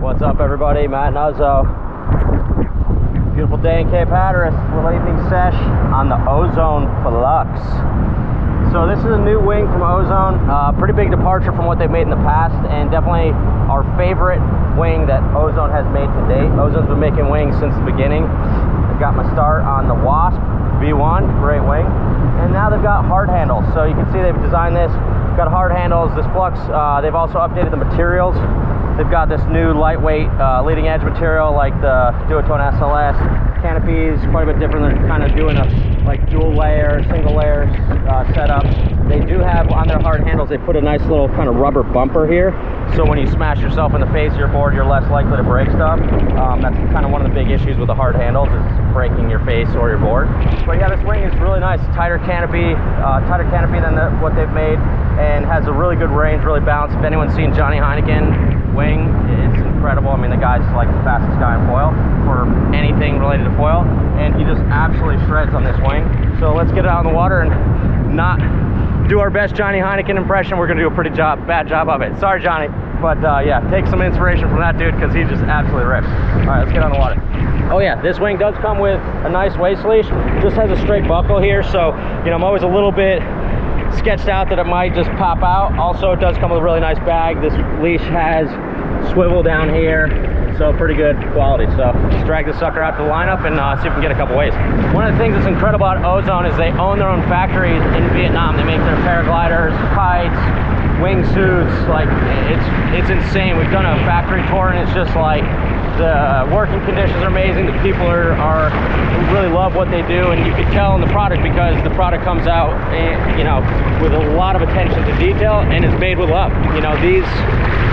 What's up, everybody? Matt Nuzzo. Beautiful day in Cape Hatteras. Little evening sesh on the Ozone Flux. So this is a new wing from Ozone. Pretty big departure from what they've made in the past, and definitely our favorite wing that Ozone has made to date. Ozone's been making wings since the beginning. I got my start on the Wasp V1, great wing, and now they've got hard handles. So you can see they've designed this, got hard handles. This Flux, they've also updated the materials. They've got this new lightweight leading edge material like the Duotone SLS. Canopy is quite a bit different. They're kind of doing a like dual layer, single layer setup. They do have on their hard handles, they put a nice little kind of rubber bumper here. So when you smash yourself in the face of your board, you're less likely to break stuff. That's kind of one of the big issues with the hard handles, is breaking your face or your board. But yeah, this wing is really nice. Tighter canopy than what they've made, and has a really good range, really balanced. If anyone's seen Johnny Heineken wing, it's incredible. I mean, the guy's like the fastest guy in foil for anything related to foil, and he just absolutely shreds on this wing. So let's get it out in the water and not do our best Johnny Heineken impression. We're gonna do a pretty bad job of it. Sorry, Johnny, but yeah, take some inspiration from that dude, because he just absolutely rips. All right, let's get on the water. Oh yeah, this wing does come with a nice waist leash. Just has a straight buckle here, so you know, I'm always a little bit sketched out that it might just pop out. Also, it does come with a really nice bag. This leash has swivel down here, so pretty good quality. So let's drag this sucker out to the lineup and see if we can get a couple waves. One of the things that's incredible about Ozone is they own their own factories in Vietnam. They make their paragliders, kites, wingsuits. Like, it's insane. We've done a factory tour, and it's just like, the working conditions are amazing. The people are really love what they do, and you can tell in the product, because the product comes out, you know, with a lot of attention to detail, and it's made with love. You know,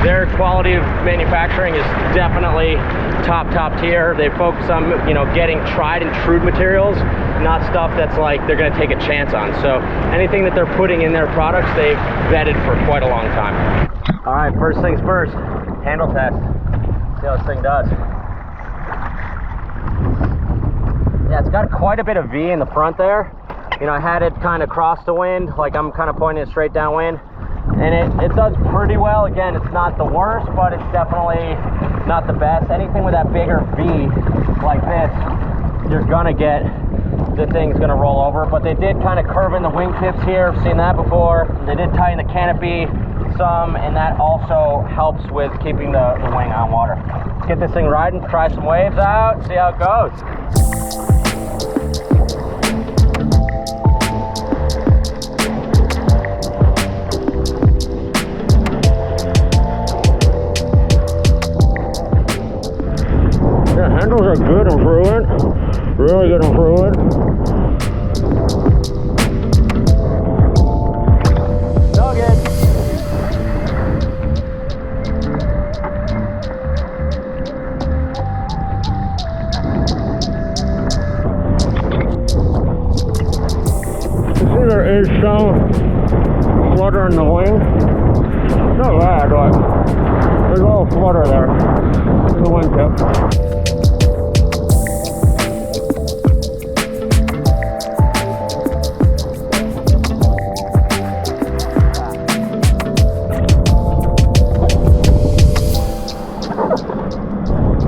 their quality of manufacturing is definitely top tier. They focus on, you know, getting tried and true materials, not stuff that's like they're going to take a chance on. So anything that they're putting in their products, they've vetted for quite a long time. All right, first things first, handle test. See how this thing does. Yeah, it's got quite a bit of V in the front there. You know, I had it kind of cross the wind, like I'm kind of pointing it straight downwind, and it does pretty well. Again, it's not the worst, but it's definitely not the best. Anything with that bigger V like this, you're gonna get, the thing's gonna roll over. But they did kind of curve in the wing tips here. I've seen that before. They did tighten the canopy some, and that also helps with keeping the wing on water. Let's get this thing riding, try some waves out, see how it goes. The handles are good improvement, really good improvement. So good. There is some flutter in the wing. Not bad, but there's a little flutter there in the wingtip.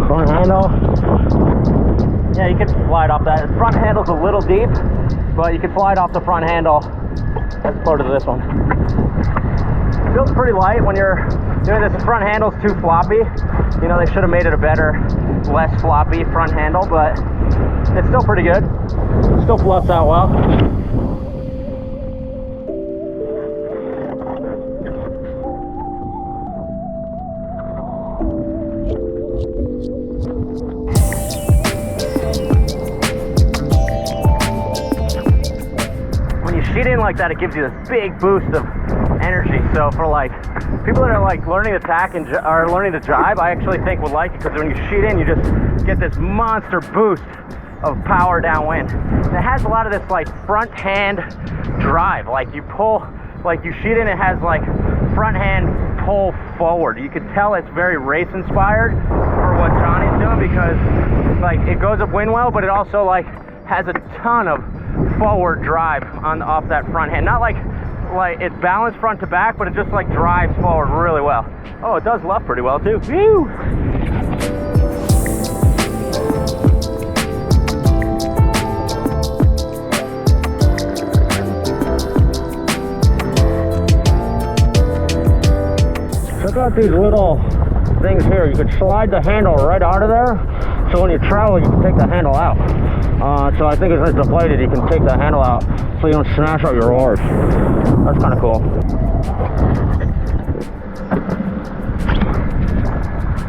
Front handle. Yeah, you can slide off that. The front handle's a little deep, but you can slide off the front handle as opposed to this one. Feels pretty light when you're doing this. The front handle's too floppy. You know, they should have made it a better, less floppy front handle, but it's still pretty good. Still fluffs out well. Sheet in like that, it gives you this big boost of energy. So for like people that are like learning to tack and are learning to jibe, I actually think would like it, because when you sheet in, you just get this monster boost of power downwind. And it has a lot of this like front hand drive. Like you pull, like you sheet in, it has like front hand pull forward. You can tell it's very race inspired for what Johnny's doing, because like it goes up wind well, but it also like has a ton of forward drive off that front hand. Not like it's balanced front to back, but it just like drives forward really well. Oh, it does luff pretty well too. Whew. check out these little things here. You can slide the handle right out of there, so when you travel you can take the handle out. So I think if it's deflated you can take the handle out so you don't smash out your oars. That's kind of cool.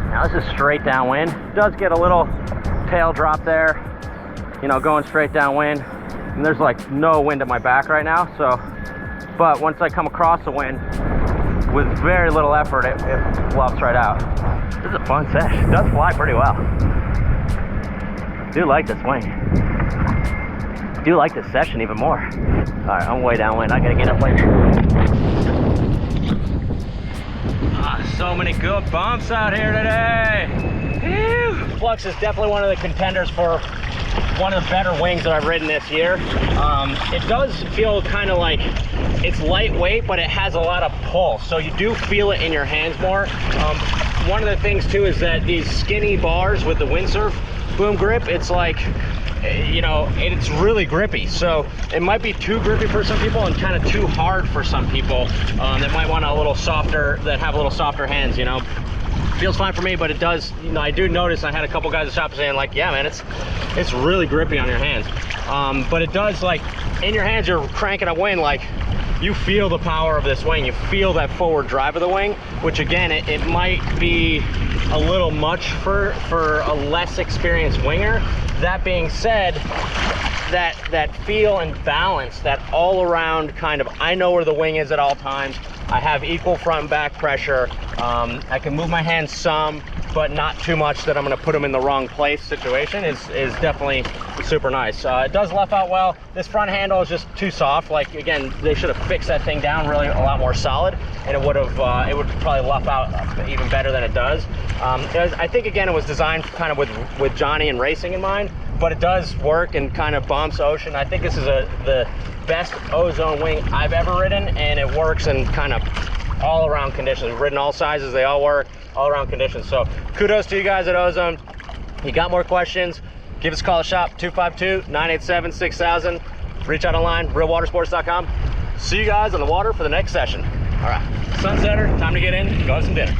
Now this is straight downwind. It does get a little tail drop there, you know, going straight downwind, and there's like no wind at my back right now. So, but once I come across the wind with very little effort, it bluffs right out. This is a fun sesh. It does fly pretty well. I do like this wing. I do like this session even more. All right, I'm way downwind. I gotta get up later. So many good bumps out here today. Whew. Flux is definitely one of the contenders for one of the better wings that I've ridden this year. It does feel kind of like it's lightweight, but it has a lot of pull, so you do feel it in your hands more. One of the things too is that these skinny bars with the windsurf boom grip, it's like, you know, it's really grippy, so it might be too grippy for some people and kind of too hard for some people that might want a little softer, that have a little softer hands, you know. Feels fine for me, but it does, you know, I do notice, I had a couple guys at the shop saying like, yeah man, it's really grippy on your hands. But it does, like, in your hands you're cranking a wind, like you feel the power of this wing, you feel that forward drive of the wing, which again, it might be a little much for a less experienced winger. That being said, that feel and balance, that all around kind of, I know where the wing is at all times. I have equal front and back pressure. I can move my hands some, but not too much that I'm gonna put them in the wrong place situation is definitely super nice. It does left out well. This front handle is just too soft. Like, again, they should have fixed that thing down really a lot more solid, and it would probably left out even better than it does. I think, again, it was designed kind of with Johnny and racing in mind, but it does work and kind of bumps ocean. I think this is the best Ozone wing I've ever ridden, and it works in kind of all around conditions. We've ridden all sizes, they all work, all around conditions. So kudos to you guys at Ozone. You got more questions, give us a call at shop, 252-987-6000. Reach out online, realwatersports.com. See you guys on the water for the next session. All right, sunsetter, time to get in, go have some dinner.